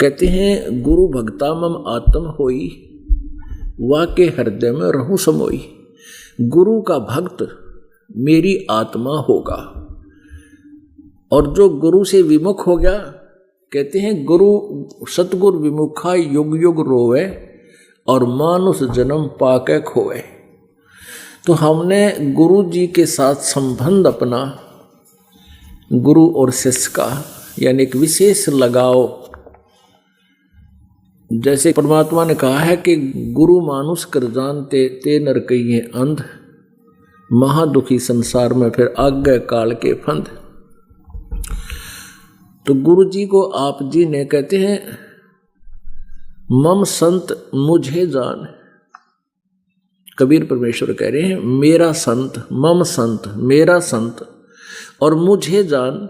कहते हैं गुरु भक्ता मम आत्म होई, वाके हृदय में रहूं समोई। गुरु का भक्त मेरी आत्मा होगा, और जो गुरु से विमुख हो गया, कहते हैं गुरु सतगुरु विमुखा युग युग रोवे, और मानुष जन्म पाके खोवे। तो हमने गुरु जी के साथ संबंध अपना गुरु और शिष्य का, यानी एक विशेष लगाव। जैसे परमात्मा ने कहा है कि गुरु मानुष कर जानते ते नर कहिए अंध, महादुखी संसार में फिर आज्ञा काल के फंद। तो गुरु जी को आप जी ने कहते हैं मम संत मुझे जान। कबीर परमेश्वर कह रहे हैं मेरा संत, मम संत मेरा संत, और मुझे जान,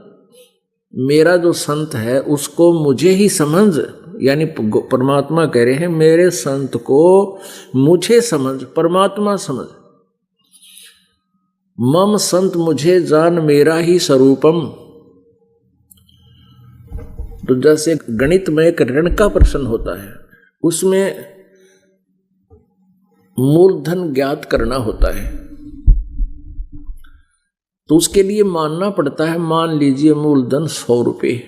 मेरा जो संत है उसको मुझे ही समझ। यानी परमात्मा कह रहे हैं मेरे संत को मुझे समझ, परमात्मा समझ। मम संत मुझे जान मेरा ही स्वरूपम। तो जैसे गणित में एक ऋण का प्रश्न होता है, उसमें मूलधन ज्ञात करना होता है, तो उसके लिए मानना पड़ता है, मान लीजिए मूलधन 100 रुपये,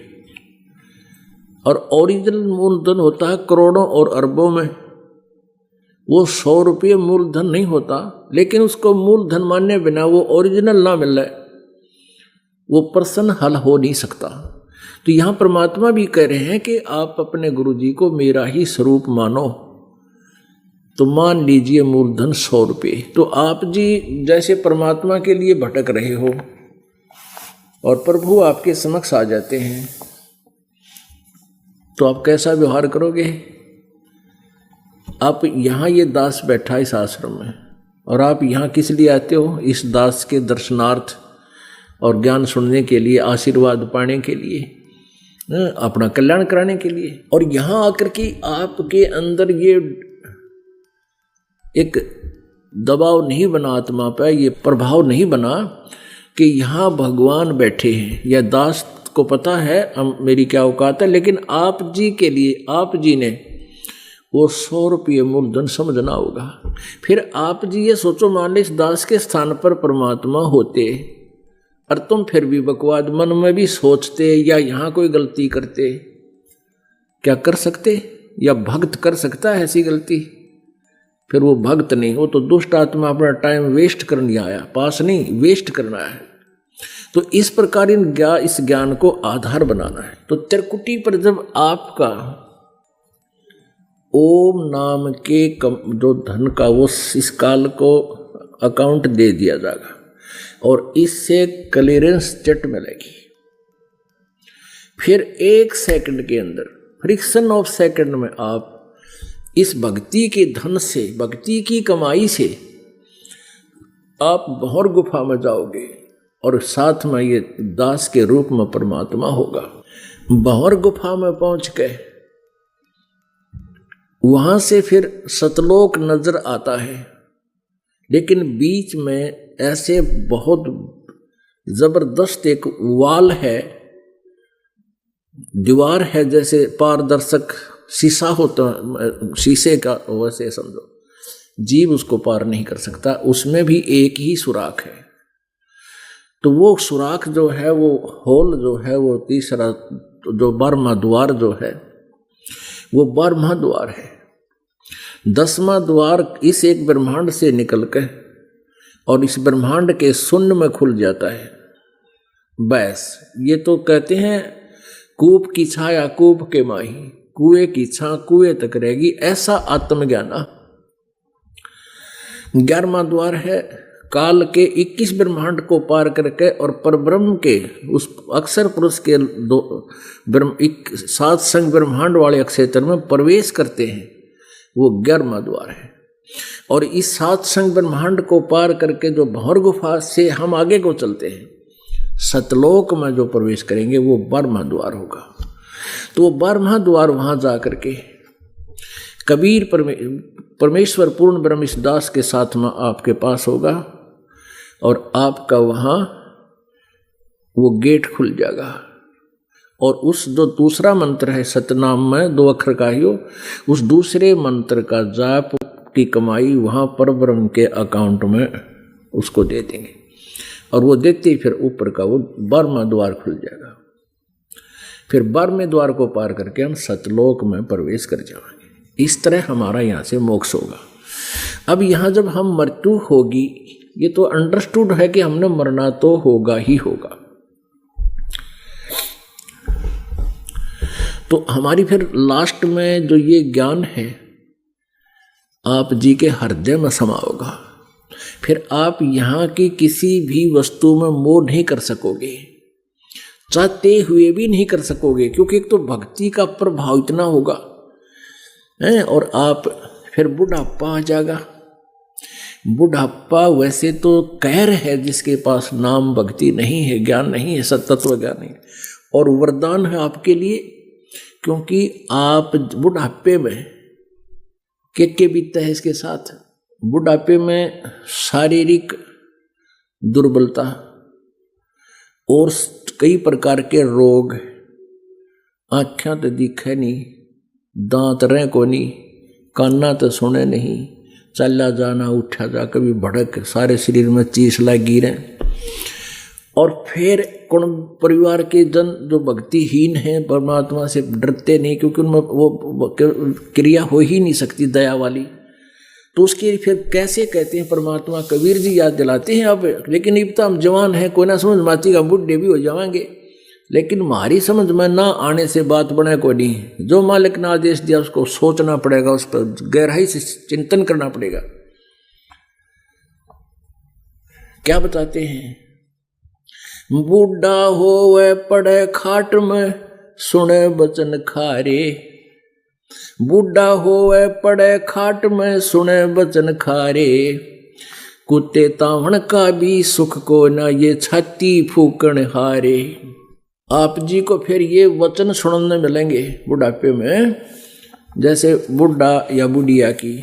और ओरिजिनल मूलधन होता है करोड़ों और अरबों में। वो 100 रुपये मूलधन नहीं होता, लेकिन उसको मूलधन मानने बिना वो ओरिजिनल ना मिल रहा है, वो प्रश्न हल हो नहीं सकता। तो यहाँ परमात्मा भी कह रहे हैं कि आप अपने गुरु जी को मेरा ही स्वरूप मानो। तो मान लीजिए मूलधन 100 रुपये। तो आप जी जैसे परमात्मा के लिए भटक रहे हो और प्रभु आपके समक्ष आ जाते हैं, तो आप कैसा व्यवहार करोगे? आप यहाँ ये दास बैठा इस आश्रम में, और आप यहाँ किस लिए आते हो? इस दास के दर्शनार्थ और ज्ञान सुनने के लिए, आशीर्वाद पाने के लिए, अपना कल्याण कराने के लिए। और यहाँ आकर के आपके अंदर ये एक दबाव नहीं बना आत्मा पर, ये प्रभाव नहीं बना कि यहाँ भगवान बैठे हैं, या दास को पता है मेरी क्या औकात है, लेकिन आप जी के लिए आप जी ने वो 100 रुपये मूलधन समझना होगा। फिर आप जी ये सोचो, मान ली इस दास के स्थान पर परमात्मा होते और तुम फिर भी बकवाद मन में भी सोचते या यहाँ कोई गलती करते, क्या कर सकते? या भक्त कर सकता है ऐसी गलती? फिर वो भक्त नहीं, वो तो दुष्ट आत्मा अपना टाइम वेस्ट करने आया, पास नहीं वेस्ट करना है। तो इस प्रकार इस ज्ञान को आधार बनाना है। तो त्रिकुटी पर जब आपका ओम नाम के जो धन का वो इस काल को अकाउंट दे दिया जाएगा, और इससे क्लियरेंस चट मिलेगी। फिर 1 सेकंड के अंदर, फ्रिक्शन ऑफ सेकंड में, आप इस भक्ति के धन से, भक्ति की कमाई से आप भौर गुफा में जाओगे, और साथ में ये दास के रूप में परमात्मा होगा। भौर गुफा में पहुंच गए, वहां से फिर सतलोक नजर आता है, लेकिन बीच में ऐसे बहुत जबरदस्त एक वाल है, दीवार है, जैसे पारदर्शक शीशा होता, शीशे का, वैसे समझो। जीव उसको पार नहीं कर सकता, उसमें भी एक ही सुराख है। तो वो सुराख जो है, वो होल जो है, वो तीसरा जो 12वां द्वार जो है, वो 12वां द्वार है। 10वां द्वार इस एक ब्रह्मांड से निकल के और इस ब्रह्मांड के शून्य में खुल जाता है। बस ये तो कहते हैं कूप की छाया कूप के माही, कुएं की छां कुएं तक रहेगी, ऐसा आत्मज्ञाना। 11वां द्वार है काल के 21 ब्रह्मांड को पार करके और परब्रह्म के उस अक्षर पुरुष के 7 संग ब्रह्मांड वाले अक्षेत्र में प्रवेश करते हैं, वो 11वां द्वार है। और इस 7 संग ब्रह्मांड को पार करके जो भौर गुफा से हम आगे को चलते हैं, सतलोक में जो प्रवेश करेंगे, वो 12वां द्वार होगा। तो वो 12वां द्वार वहां जा करके कबीर परमेश्वर पूर्ण ब्रह्म इस दास के साथ में आपके पास होगा, और आपका वहां वो गेट खुल जाएगा, और उस जो दूसरा मंत्र है सतनाम में 2 अक्षर का ही हो, उस दूसरे मंत्र का जाप की कमाई वहाँ पर ब्रह्म के अकाउंट में उसको दे देंगे और वो देते ही फिर ऊपर का वो 12वां द्वार खुल जाएगा। फिर 12वें द्वार को पार करके हम सतलोक में प्रवेश कर जाएंगे। इस तरह हमारा यहाँ से मोक्ष होगा। अब यहाँ जब हम मृत्यु होगी, ये तो अंडरस्टूड है कि हमने मरना तो होगा ही होगा। तो हमारी फिर लास्ट में जो ये ज्ञान है आप जी के हृदय में समा होगा। फिर आप यहाँ की किसी भी वस्तु में मोह नहीं कर सकोगे, चाहते हुए भी नहीं कर सकोगे, क्योंकि एक तो भक्ति का प्रभाव इतना होगा है। और आप फिर बुढ़ापा आ जाएगा। बुढ़ापा वैसे तो कहर है जिसके पास नाम भक्ति नहीं है, ज्ञान नहीं है, सतत्व ज्ञान नहीं है, और वरदान है आपके लिए, क्योंकि आप बुढ़ापे में के बीतता है इसके साथ। बुढ़ापे में शारीरिक दुर्बलता और कई प्रकार के रोग, आँखें तो दिखे नहीं, दांत रह को नहीं, काना तो सुने नहीं, चला जाना उठा जा कभी भड़क, सारे शरीर में चीस लगी रहे। और फिर कौन परिवार के जन जो भक्तिहीन हैं, परमात्मा से डरते नहीं, क्योंकि उनमें वो क्रिया हो ही नहीं सकती दया वाली, तो उसके फिर कैसे कहते हैं परमात्मा। कबीर जी याद दिलाते हैं अब, लेकिन अब तो हम जवान हैं, कोई ना समझ माती का बुढ़े भी हो जाएंगे, लेकिन हमारी समझ में ना आने से बात बने को नहीं। जो मालिक ने आदेश दिया उसको सोचना पड़ेगा, उस पर गहराई से चिंतन करना पड़ेगा। क्या बताते हैं, बूढ़ा हो वह पड़े खाट में सुने बचन खारे, बूढ़ा हो वह पड़े खाट में सुने बचन खारे, कुत्ते तावण का भी सुख को न ये छाती फूकण हारे। आप जी को फिर ये वचन सुनने मिलेंगे बुढ़ापे में, जैसे बुढ़ा या बुढ़िया की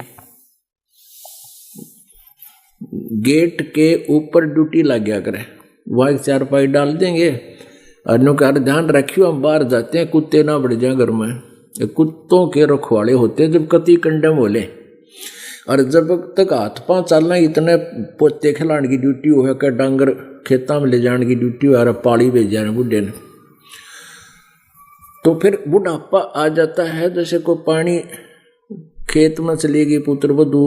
गेट के ऊपर ड्यूटी लग गया करे, वहाँ 4 पाई डाल देंगे और नुकार ध्यान रखियो हम बाहर जाते हैं कुत्ते ना बढ़ जाए घर में। ये कुत्तों के रखवाले होते हैं जब कति कंडम बोले, और जब तक हाथ पाँव चलना इतने पोते खिलाने की ड्यूटी हो क्या, डांगर खेता में ले जाने की ड्यूटी हो, और पाली भेज जाने बुढ़े ने। तो फिर बुढ़ापा आ जाता है, जैसे को पानी खेत में चलेगी पुत्र वधू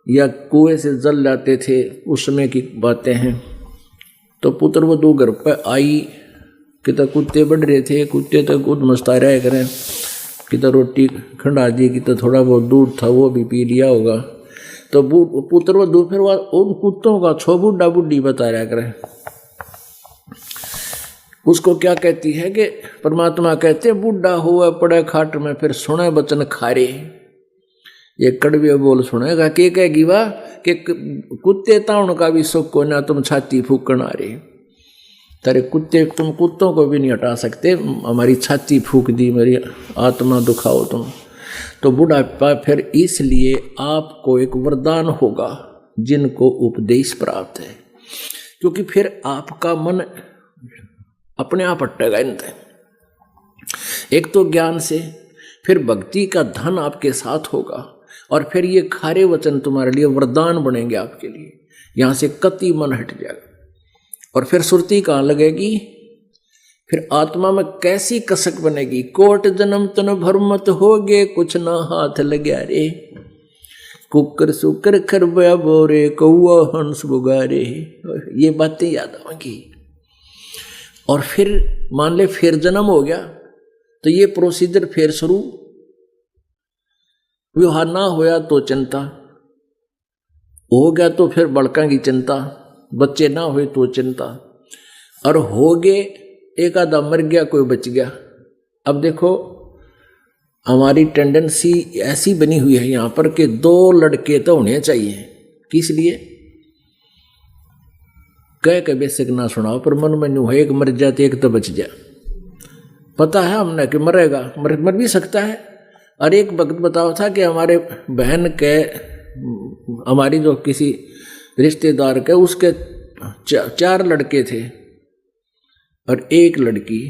या कुएं से जल लाते थे उस समय की बातें हैं। तो पुत्र वधू घर पर आई कि तो कुत्ते बढ़ रहे थे, कुत्ते तो खुद मस्ता रहे करें, कि तो रोटी खंडा दी, कि तो थोड़ा बहुत दूध था वो भी पी लिया होगा। तो पुत्र वधू फिर उन कुत्तों का छो बुढ़ा बुढ़ी बता रहा करें। उसको क्या कहती है कि परमात्मा कहते बूढ़ा हुआ पड़े खाट में फिर सुने बचन खारे। ये कड़वे बोल सुनेगा के कहेगी वाह कि कुत्ते ताउन का भी सुख को ना तुम छाती फूकण आ रहे, तेरे कुत्ते तुम कुत्तों को भी नहीं हटा सकते, हमारी छाती फूक दी, मेरी आत्मा दुखाओ तुम। तो बुढ़ापा फिर इसलिए आपको एक वरदान होगा जिनको उपदेश प्राप्त है, क्योंकि फिर आपका मन अपने आप हटेगा इनसे, एक तो ज्ञान से, फिर भक्ति का धन आपके साथ होगा, और फिर ये खारे वचन तुम्हारे लिए वरदान बनेंगे आपके लिए, यहाँ से कति मन हट जाएगा। और फिर सुरती कहाँ लगेगी, फिर आत्मा में कैसी कसक बनेगी, कोट जन्म तन भरमत होगे कुछ ना हाथ लग्या रे, कुकर सुकर खरबया बोरे कौआ हंस बुगारे, ये बातें याद आएंगी। और फिर मान ले फिर जन्म हो गया तो ये प्रोसीजर फिर शुरू, विवाह ना होया तो चिंता, हो गया तो फिर बड़का की चिंता, बच्चे ना हुए तो चिंता, और हो गए एक आधा मर गया कोई बच गया। अब देखो हमारी टेंडेंसी ऐसी बनी हुई है यहाँ पर कि 2 लड़के तो होने चाहिए, किस लिए कह के बेसिक ना सुनाओ, पर मन में न्यू है एक मर जाते एक तो बच जा, पता है हमने कि मरेगा, मर भी सकता है। और एक वक्त बताओ था कि हमारे बहन के, हमारी जो किसी रिश्तेदार के, उसके 4 लड़के थे और 1 लड़की,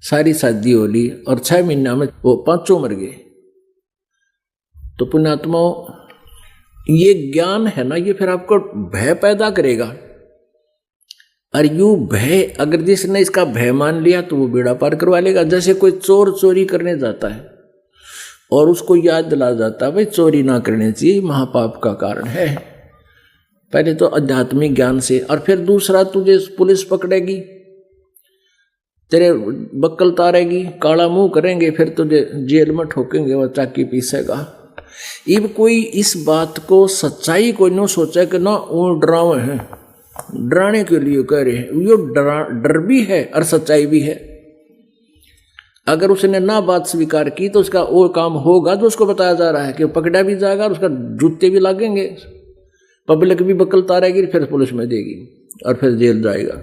सारी शादी हो ली और 6 महीना में वो 5 मर गए। तो पुण्यात्माओं, ये ज्ञान है ना, ये फिर आपको भय पैदा करेगा। और यू भय, अगर जिसने इसका भय मान लिया तो वो बेड़ा पार करवा लेगा। जैसे कोई चोर चोरी करने जाता है और उसको याद दिला जाता है भाई चोरी ना करनी चाहिए, महापाप का कारण है, पहले तो आध्यात्मिक ज्ञान से। और फिर दूसरा, तुझे पुलिस पकड़ेगी, तेरे बक्कल तारेगी, काला मुंह करेंगे, फिर तुझे जेल में ठोकेंगे, वो चाकी पीसेगा। अब कोई इस बात को सच्चाई को नहीं सोचा कि ना वो डरावे हैं, डराने के लिए कह रहे हैं। ये डर भी है और सच्चाई भी है। अगर उसने ना बात स्वीकार की तो उसका वो काम होगा जो उसको बताया जा रहा है कि पकड़ा भी जाएगा और उसका जूते भी लगेंगे, पब्लिक भी बकल तारेगी, फिर पुलिस में देगी और फिर जेल जाएगा।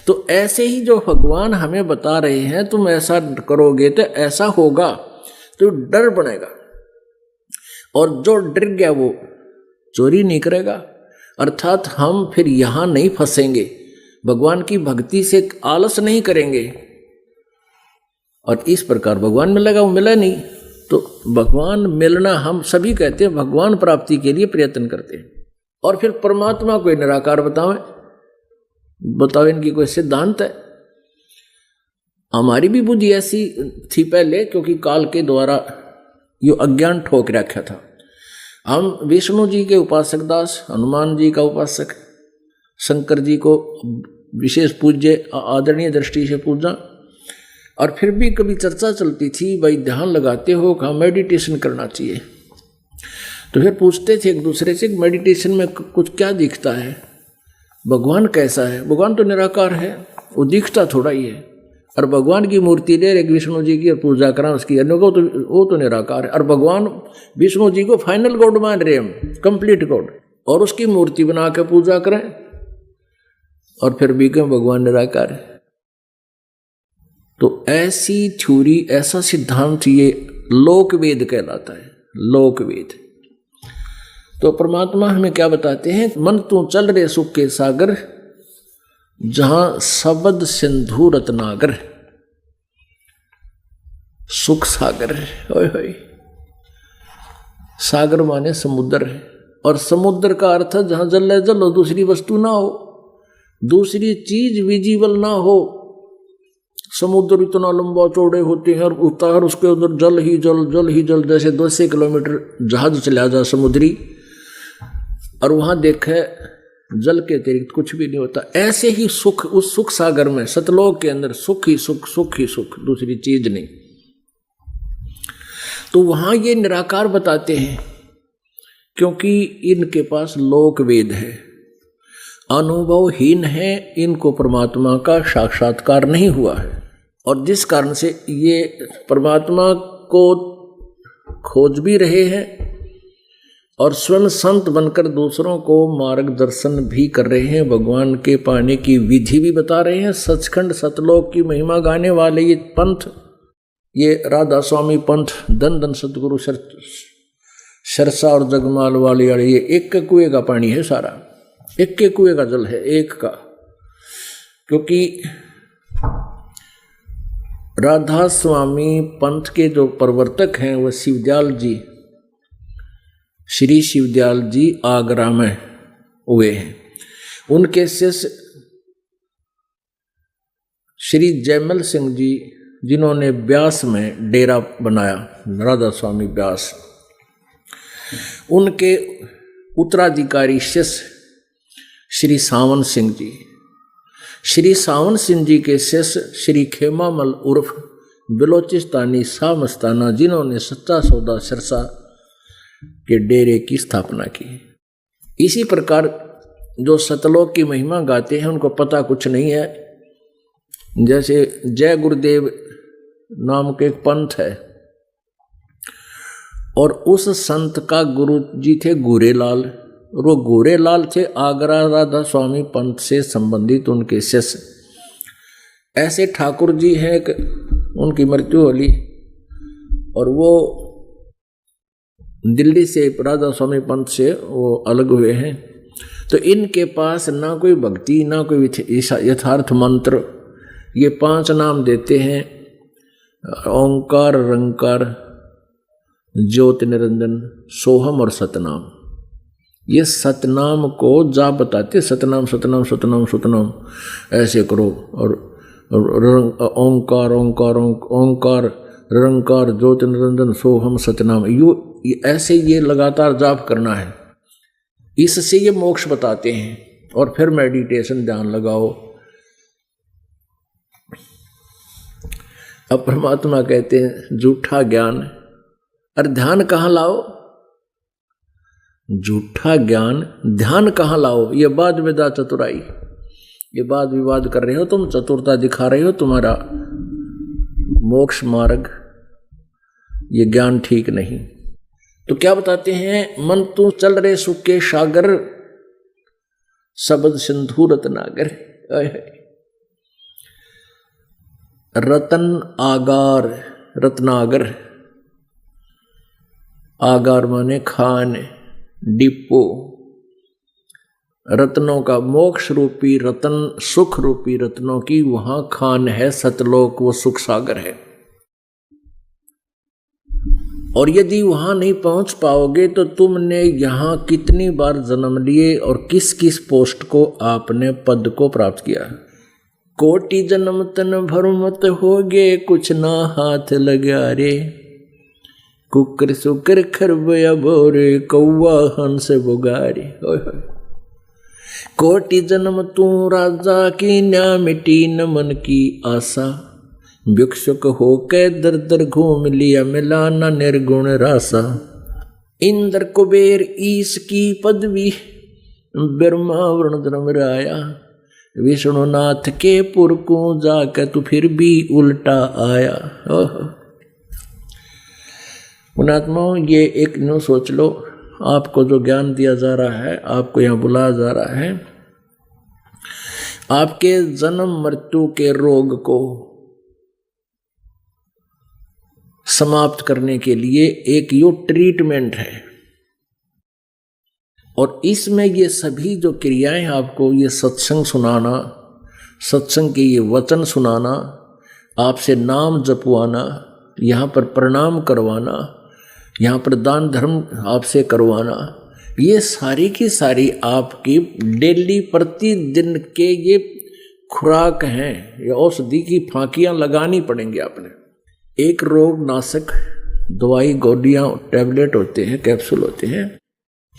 तो ऐसे ही जो भगवान हमें बता रहे हैं, तुम ऐसा करोगे तो ऐसा होगा, तो डर बनेगा। और जो डर गया वो चोरी नहीं करेगा। अर्थात हम फिर यहाँ नहीं फंसेंगे, भगवान की भक्ति से आलस नहीं करेंगे। और इस प्रकार भगवान मिलेगा, वो मिला नहीं तो भगवान मिलना, हम सभी कहते हैं भगवान प्राप्ति के लिए प्रयत्न करते हैं। और फिर परमात्मा कोई निराकार बताओ इनकी कोई सिद्धांत है? हमारी भी बुद्धि ऐसी थी पहले, क्योंकि काल के द्वारा यो अज्ञान ठोक रखा था। हम विष्णु जी के उपासक दास, हनुमान जी का उपासक, शंकर जी को विशेष पूज्य आदरणीय दृष्टि से पूजा। और फिर भी कभी चर्चा चलती थी, भाई ध्यान लगाते हो, कहाँ मेडिटेशन करना चाहिए। तो फिर पूछते थे एक दूसरे से, मेडिटेशन में कुछ क्या दिखता है, भगवान कैसा है? भगवान तो निराकार है, वो दिखता थोड़ा ही है। और भगवान की मूर्ति ले एक विष्णु जी की और पूजा करा उसकी, को तो वो तो निराकार है। और भगवान विष्णु जी को फाइनल गॉड मान रहे हम, कंप्लीट गॉड, और उसकी मूर्ति बना के पूजा करें और फिर भी कहें भगवान निराकार है। तो ऐसी थ्योरी, ऐसा सिद्धांत ये लोकवेद कहलाता है, लोकवेद। तो परमात्मा हमें क्या बताते हैं? मन तू चल रे सुख के सागर, जहां शब्द सिंधु रत्नागर। सुख सागर है, ओए होए, सागर माने समुद्र है। और समुद्र का अर्थ है जहां जल है जल हो, दूसरी वस्तु ना हो, दूसरी चीज विजिबल ना हो। समुद्र इतना लंबा चौड़े होते हैं और उतार उसके अंदर जल ही जल, जल ही जल, जैसे 200 किलोमीटर जहाज चला जा समुद्री, और वहां देखे जल के अतिरिक्त कुछ भी नहीं होता। ऐसे ही सुख, उस सुख सागर में, सतलोक के अंदर सुख ही सुख, सुख ही सुख, दूसरी चीज नहीं। तो वहां ये निराकार बताते हैं, क्योंकि इनके पास लोक वेद है, अनुभवहीन है, इनको परमात्मा का साक्षात्कार नहीं हुआ है। और जिस कारण से ये परमात्मा को खोज भी रहे हैं और स्वयं संत बनकर दूसरों को मार्गदर्शन भी कर रहे हैं, भगवान के पाने की विधि भी बता रहे हैं। सचखंड सतलोक की महिमा गाने वाले ये पंथ, ये राधा स्वामी पंथ, धन धन सतगुरु सरसा और जगमाल वाले, ये एक कुएं का पानी है, सारा एक के कुएं का जल है, एक का। क्योंकि राधा स्वामी पंथ के जो प्रवर्तक हैं वह शिवदयाल जी, श्री शिवदयाल जी आगरा में हुए हैं। उनके शिष्य श्री जयमल सिंह जी, जिन्होंने ब्यास में डेरा बनाया, राधा स्वामी ब्यास, उनके उत्तराधिकारी शिष्य श्री सावन सिंह जी, श्री सावन सिंह जी के शिष्य श्री खेमामल उर्फ बिलोचिस्तानी शाह मस्ताना, जिन्होंने सच्चा सौदा सिरसा के डेरे की स्थापना की। इसी प्रकार जो सतलोक की महिमा गाते हैं उनको पता कुछ नहीं है। जैसे जय गुरुदेव नाम के एक पंथ है, और उस संत का गुरु जी थे गोरेलाल, और वो गोरेलाल थे आगरा राधा स्वामी पंथ से संबंधित उनके शिष्य। ऐसे ठाकुर जी हैं, एक उनकी मृत्यु होली, और वो दिल्ली से राधा स्वामी पंथ से वो अलग हुए हैं। तो इनके पास ना कोई भक्ति, ना कोई यथार्थ मंत्र, ये 5 नाम देते हैं ओंकार रंकार ज्योत निरंजन सोहम और सतनाम, ये सतनाम को जाप बताते, सतनाम सतनाम सतनाम सतनाम ऐसे करो। और ओंकार ओंकार ओंकार रंकार ज्योत निरंजन सोहम सतनाम, ऐसे ये लगातार जाप करना है। इससे ये मोक्ष बताते हैं। और फिर मेडिटेशन ध्यान लगाओ। अब परमात्मा कहते हैं झूठा ज्ञान, और ध्यान कहाँ लाओ? झूठा ज्ञान ध्यान कहाँ लाओ? ये वाद विवाद चतुराई, ये वाद विवाद कर रहे हो तुम, चतुरता दिखा रहे हो, तुम्हारा मोक्ष मार्ग, ये ज्ञान ठीक नहीं। तो क्या बताते हैं? मन तू चल रहे सुख के सागर, शब्द सिंधु रत्नागर। रतन आगार, रत्नागर, आगार माने खान, डिपो, रत्नों का मोक्ष रूपी रतन, सुख रूपी रत्नों की वहां खान है, सतलोक वो सुख सागर है। और यदि वहां नहीं पहुंच पाओगे तो तुमने यहां कितनी बार जन्म लिए और किस किस पोस्ट को आपने पद को प्राप्त किया। कोटि जन्म तन भर मत होगे, कुछ ना हाथ लगा रे, कुकर सुकर खरबया बोरे, कौवा हंस बुगारे। कोटि जन्म तू राजा की, न्या मिटी न मन की आशा, भिक्षुक होके दर दर घूम लिया, मिला न निर्गुण रासा। इंद्र कुबेर ईश की पदवी, ब्रह्मा वरुण धर्मराया, विष्णुनाथ के पुरकू जाके तू फिर भी उल्टा आया। पुणात्माओं, ये एक नो सोच लो, आपको जो ज्ञान दिया जा रहा है, आपको यहाँ बुलाया जा रहा है, आपके जन्म मृत्यु के रोग को समाप्त करने के लिए एक यो ट्रीटमेंट है। और इसमें ये सभी जो क्रियाएं आपको, ये सत्संग सुनाना, सत्संग के ये वचन सुनाना, आपसे नाम जपवाना, यहाँ पर प्रणाम करवाना, यहाँ पर दान धर्म आपसे करवाना, ये सारी की सारी आपकी डेली प्रतिदिन के ये खुराक हैं। ये औषधि की फांकियाँ लगानी पड़ेंगी आपने। एक रोग नाशक दवाई, गोलियाँ, टैबलेट होते हैं, कैप्सूल होते हैं,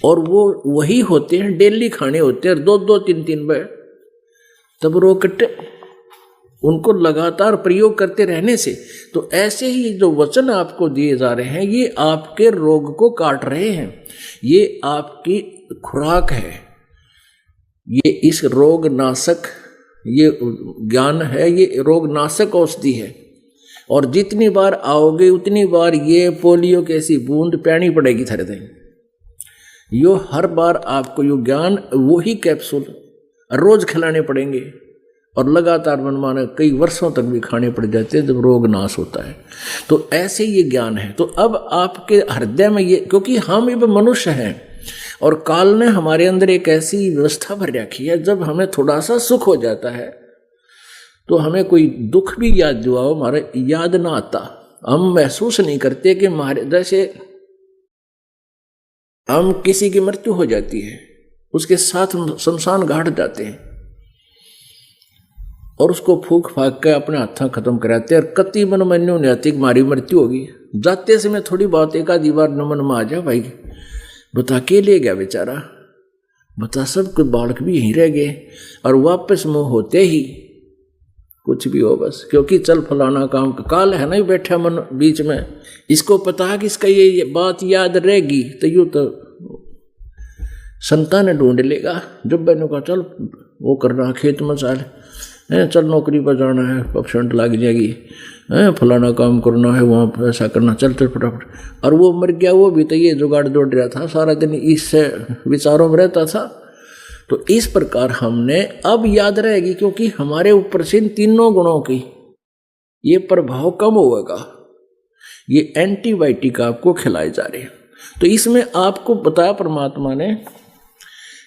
और वो वही होते हैं, डेली खाने होते हैं, 2-2, 3-3 बार, तब रोग कटे। उनको लगातार प्रयोग करते रहने से, तो ऐसे ही जो वचन आपको दिए जा रहे हैं, ये आपके रोग को काट रहे हैं, ये आपकी खुराक है, ये इस रोग नाशक, ये ज्ञान है, ये रोग नाशक औषधि है। और जितनी बार आओगे उतनी बार ये पोलियो की ऐसी बूंद पैनी पड़ेगी थारे दिन। यो हर बार आपको यो ज्ञान, वही कैप्सूल रोज खिलाने पड़ेंगे, और लगातार मनमाने कई वर्षों तक भी खाने पड़ जाते हैं जब रोग नाश होता है। तो ऐसे ये ज्ञान है। तो अब आपके हृदय में ये, क्योंकि हम ये मनुष्य हैं और काल ने हमारे अंदर एक ऐसी व्यवस्था भर रखी है, जब हमें थोड़ा सा सुख हो जाता है तो हमें कोई दुख भी याद जो आओ हमारे याद ना आता, हम महसूस नहीं करते कि हमारे, जैसे हम किसी की मृत्यु हो जाती है, उसके साथ शमशान घाट जाते हैं और उसको फूक फाक के अपने हाथों खत्म कराते हैं, और कति मन मन्यु नहीं आती हमारी मृत्यु होगी। जाते समय थोड़ी बात एक आधी बार नमन में आ जाए, भाई बता के ले गया बेचारा, बता सब कुछ बालक भी यहीं रह गए, और वापस मुँह होते ही कुछ भी हो बस, क्योंकि चल फलाना काम काल है ना, बैठा मन बीच में, इसको पता है कि इसका ये बात याद रहेगी, तो यूँ तो संतान ढूंढ लेगा। जब मैंने कहा चल वो करना, खेत में चल नौकरी पर जाना है, पपशंट लग जाएगी, फलाना काम करना है, वहाँ ऐसा करना, चल फटाफट, और वो मर गया। वो भी तो ये जुगाड़ जोड़ रहा था, सारा दिन इससे विचारों में रहता था। तो इस प्रकार हमने अब याद रहेगी, क्योंकि हमारे ऊपर से इन तीनों गुणों की ये प्रभाव कम होगा। ये एंटीबायोटिक आपको खिलाए जा रहे हैं। तो इसमें आपको बताया परमात्मा ने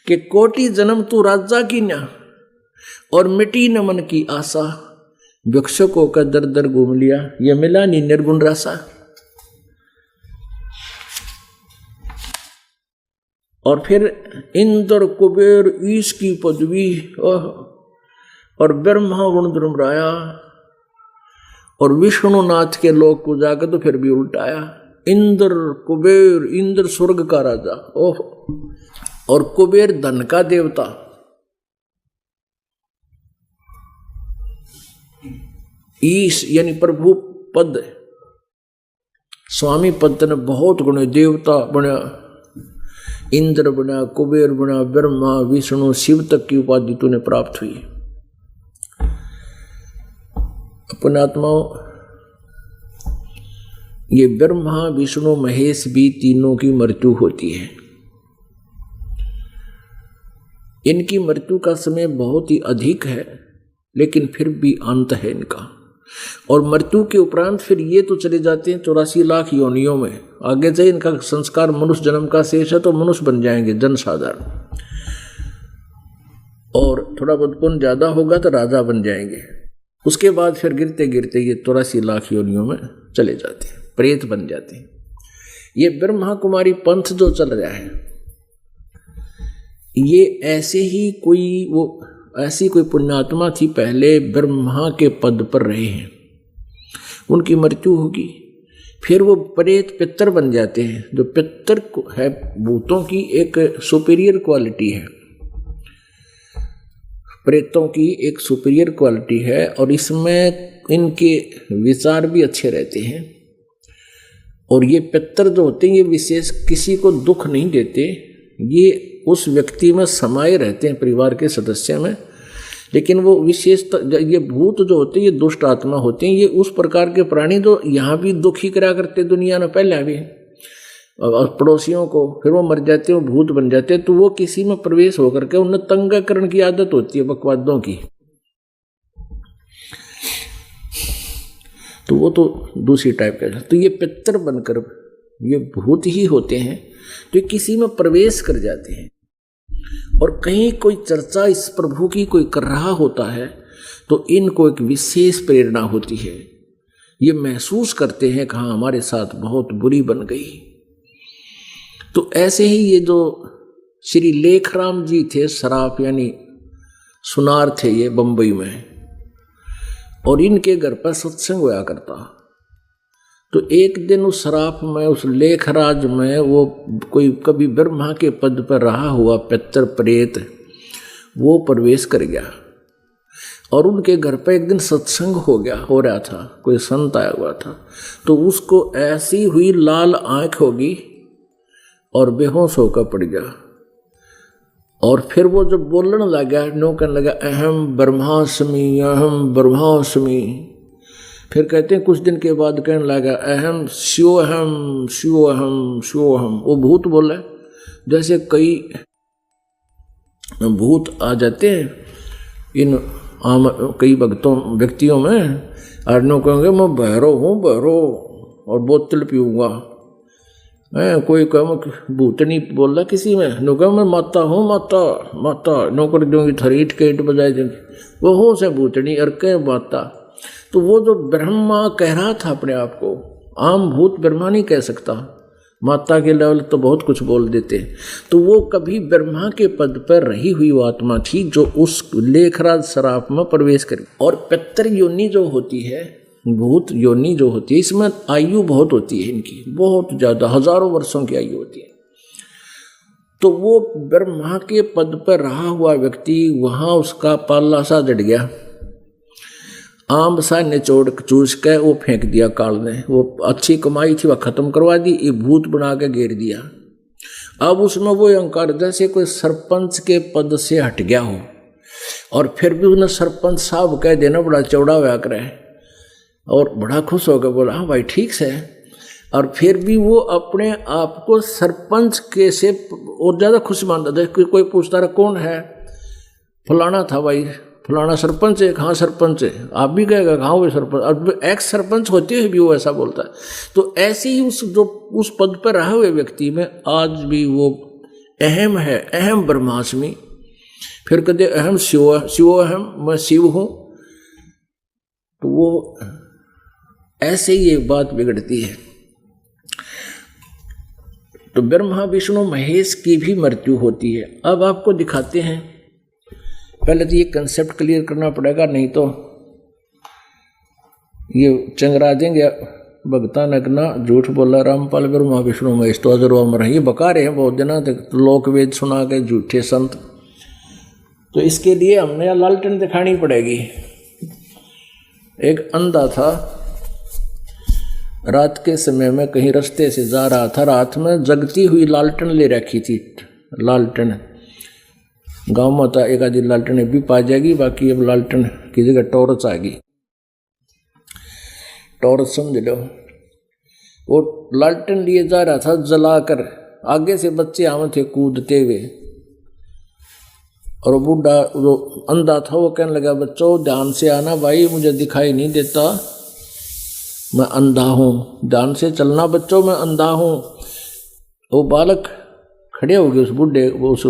कि कोटि जन्म तू राजा की न्या, और मिटी न मन की आशा, भिक्षुक होकर दर दर घूम लिया, ये मिला नहीं निर्गुण रसा। और फिर इंद्र कुबेर ईश की पदवी और ब्रह्मा गुण धर्मराया और विष्णुनाथ के लोक को जाकर तो फिर भी उल्टाया। इंद्र कुबेर, इंद्र स्वर्ग का राजा ओह, और कुबेर धन का देवता। ईश यानी प्रभु पद, स्वामी पद ने बहुत गुण, देवता बना, इंद्र बना, कुबेर बना, ब्रह्मा विष्णु शिव तक की उपाधि तूने प्राप्त हुई। पुण्यात्माओं, ये ब्रह्मा विष्णु महेश भी तीनों की मृत्यु होती है। इनकी मृत्यु का समय बहुत ही अधिक है, लेकिन फिर भी अंत है इनका। और मृत्यु के उपरांत फिर ये तो चले जाते हैं 84 लाख योनियों में। आगे से इनका संस्कार मनुष्य जन्म का शेष है तो मनुष्य बन जाएंगे, जनसाधारण। और थोड़ा बहुत पुण्य ज्यादा होगा तो राजा बन जाएंगे। उसके बाद फिर गिरते गिरते ये 84 लाख योनियों में चले जाते हैं, प्रेत बन जाते हैं। ये ब्रह्मा कुमारी पंथ जो चल रहा है, ये ऐसे ही ऐसी कोई पुण्यात्मा थी, पहले ब्रह्मा के पद पर रहे हैं, उनकी मृत्यु होगी, फिर वो प्रेत पितर बन जाते हैं। जो पितर है भूतों की एक सुपीरियर क्वालिटी है, प्रेतों की एक सुपीरियर क्वालिटी है, और इसमें इनके विचार भी अच्छे रहते हैं। और ये पितर जो होते हैं, ये विशेष किसी को दुख नहीं देते, ये उस व्यक्ति में समाये रहते हैं, परिवार के सदस्य में। लेकिन वो विशेषता, ये भूत जो होते हैं ये दुष्ट आत्मा होते हैं। ये उस प्रकार के प्राणी जो यहाँ भी दुखी करा करते दुनिया में पहले भी, और पड़ोसियों को, फिर वो मर जाते हैं, वो भूत बन जाते हैं। तो वो किसी में प्रवेश होकर के उन्हें तंगकरण की आदत होती है, बकवादों की। तो वो तो दूसरी टाइप का। तो ये पितर बनकर ये भूत ही होते हैं, तो ये किसी में प्रवेश कर जाते हैं। और कहीं कोई चर्चा इस प्रभु की कोई कर रहा होता है तो इनको एक विशेष प्रेरणा होती है। ये महसूस करते हैं कि हाँ, हमारे साथ बहुत बुरी बन गई। तो ऐसे ही ये जो श्री लेखराम जी थे, सराफ यानी सुनार थे ये बंबई में, और इनके घर पर सत्संग हुआ करता। तो एक दिन उस सराफ में, उस लेखराज में, वो कोई कभी ब्रह्मा के पद पर रहा हुआ पितर प्रेत वो प्रवेश कर गया, और उनके घर पर एक दिन सत्संग हो रहा था, कोई संत आया हुआ था। तो उसको ऐसी हुई लाल आंख होगी और बेहोश होकर पड़ गया। और फिर वो जब बोलने लगा, नो कहने लगा अहम ब्रह्मास्मि, अहम ब्रह्मास्मि। फिर कहते हैं कुछ दिन के बाद कहने लगा अहम शिवोहम शिवोहम शिवोहम। वो भूत बोला, जैसे कई भूत आ जाते हैं इन कई व्यक्तियों में, और नो कहेंगे मैं बहरो हूँ, बहरो, और बोतल पीऊँगा। कोई कह भूतनी बोल रहा किसी में, नो कह मैं माता हूँ, माता माता, नो कर दूंगी थरीट के ईट बजाए देंगे, वो हो से भूतनी और कह माता। तो वो जो ब्रह्मा कह रहा था अपने आप को, आम भूत ब्रह्मा नहीं कह सकता, माता के लेवल तो बहुत कुछ बोल देते। तो वो कभी ब्रह्मा के पद पर रही हुई वो आत्मा थी जो उस लेखराज सराफ में प्रवेश करी। और पितर योनि जो होती है, भूत योनि जो होती है, इसमें आयु बहुत होती है इनकी, बहुत ज़्यादा, हजारों वर्षों की आयु होती है। तो वो ब्रह्मा के पद पर रहा हुआ व्यक्ति, वहाँ उसका पाला सा जड़ गया, आम सा निचोड़ चूस के वो फेंक दिया काल ने। वो अच्छी कमाई थी वह खत्म करवा दी, ये भूत बना के घेर दिया। अब उसमें वो अहंकार जैसे कोई सरपंच के पद से हट गया हो, और फिर भी उन्हें सरपंच साहब कह देना, बड़ा चौड़ा हुआ करे, और बड़ा खुश हो गया, बोला हाँ भाई ठीक से। और फिर भी वो अपने आप को सरपंच के से और ज़्यादा खुश मानता था। कोई पूछता रहा कौन है, फलाना था भाई, फलाना सरपंच है, हाँ सरपंच है। आप भी कहेगा हाँ वो सरपंच, अब एक्स सरपंच होते हुए भी वो ऐसा बोलता है। तो ऐसे ही उस पद पर रहे हुए व्यक्ति में आज भी वो अहम है, अहम ब्रह्मास्मि। फिर कहते अहम शिव, शिवोहम, मैं शिव हूँ, तो वो ऐसे ही एक बात बिगड़ती है। तो ब्रह्मा विष्णु महेश की भी मृत्यु होती है। अब आपको दिखाते हैं, पहले तो ये कंसेप्ट क्लियर करना पड़ेगा, नहीं तो ये चंगरा देंगे भगता नगना झूठ बोला रामपाल ब्रह्मा विष्णु महेश तो अजर अमर है, ये बका रहे हैं बहुत दिनों तक लोक वेद सुना के झूठे संत। तो इसके लिए हमने लालटेन दिखानी पड़ेगी। एक अंधा था, रात के समय में कहीं रास्ते से जा रहा था, रात में जगती हुई लालटेन ले रखी थी। लालटेन गाँव में था, एक आधी लालटेन भी पा जाएगी, बाकी अब लालटेन की जगह टॉर्च आ गई। टॉर्च समझ लो, वो लालटेन लिए जा रहा था जलाकर, आगे से बच्चे आए थे कूदते हुए, और बूढ़ा जो अंधा था वो कहने लगा बच्चों ध्यान से आना भाई, मुझे दिखाई नहीं देता, मैं अंधा हूँ, ध्यान से चलना बच्चों, मैं अंधा हूँ। वो बालक खड़े हो गए उस बूढ़े, वो उस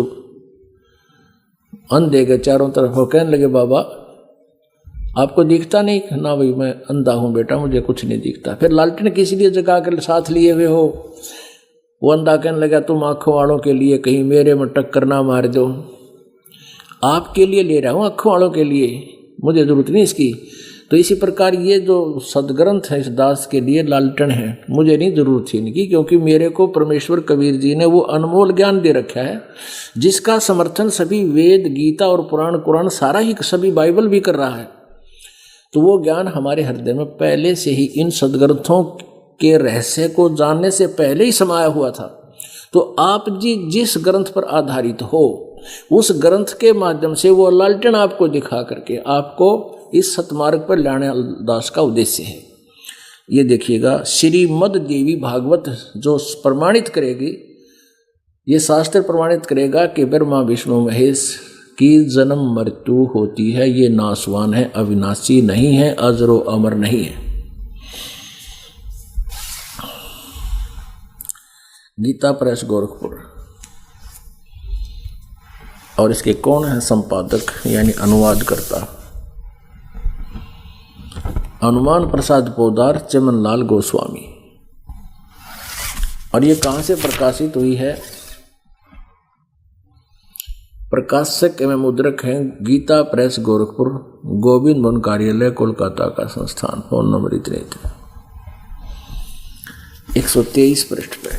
अंधे के चारों तरफ, वो कहने लगे बाबा आपको दिखता नहीं? ना भाई मैं अंधा हूँ बेटा, मुझे कुछ नहीं दिखता। फिर लालटेन किसी लिए जगा कर साथ लिए हुए हो? वो अंधा कहने लगा तुम आँखों वालों के लिए कहीं मेरे में टक्कर ना मार दो। आपके लिए ले रहा हूँ, आँखों वालों के लिए, मुझे जरूरत नहीं इसकी। तो इसी प्रकार ये जो सदग्रंथ है इस दास के लिए लालटेन है, मुझे नहीं जरूरत थी इनकी, क्योंकि मेरे को परमेश्वर कबीर जी ने वो अनमोल ज्ञान दे रखा है जिसका समर्थन सभी वेद गीता और पुराण कुरान सारा ही, सभी बाइबल भी कर रहा है। तो वो ज्ञान हमारे हृदय में पहले से ही इन सदग्रंथों के रहस्य को जानने से पहले ही समाया हुआ था। तो आप जी जिस ग्रंथ पर आधारित हो उस ग्रंथ के माध्यम से वो लालटेन आपको दिखा करके आपको इस सतमार्ग पर लाने दास का उद्देश्य है। ये देखिएगा, श्रीमद् देवी भागवत जो प्रमाणित करेगी, ये शास्त्र प्रमाणित करेगा कि ब्रह्मा विष्णु महेश की जन्म मृत्यु होती है, ये नासवान है, अविनाशी नहीं है, अजरो अमर नहीं है। गीता प्रेस गोरखपुर, और इसके कौन है संपादक यानी अनुवाद करता? हनुमान प्रसाद पोदार, चमनलाल गोस्वामी। और ये कहाँ से प्रकाशित हुई है? प्रकाशक एवं मुद्रक हैं गीता प्रेस गोरखपुर, गोविंद भवन कार्यालय कोलकाता का संस्थान। फोन नंबर इतने थे। 123 पृष्ठ पे,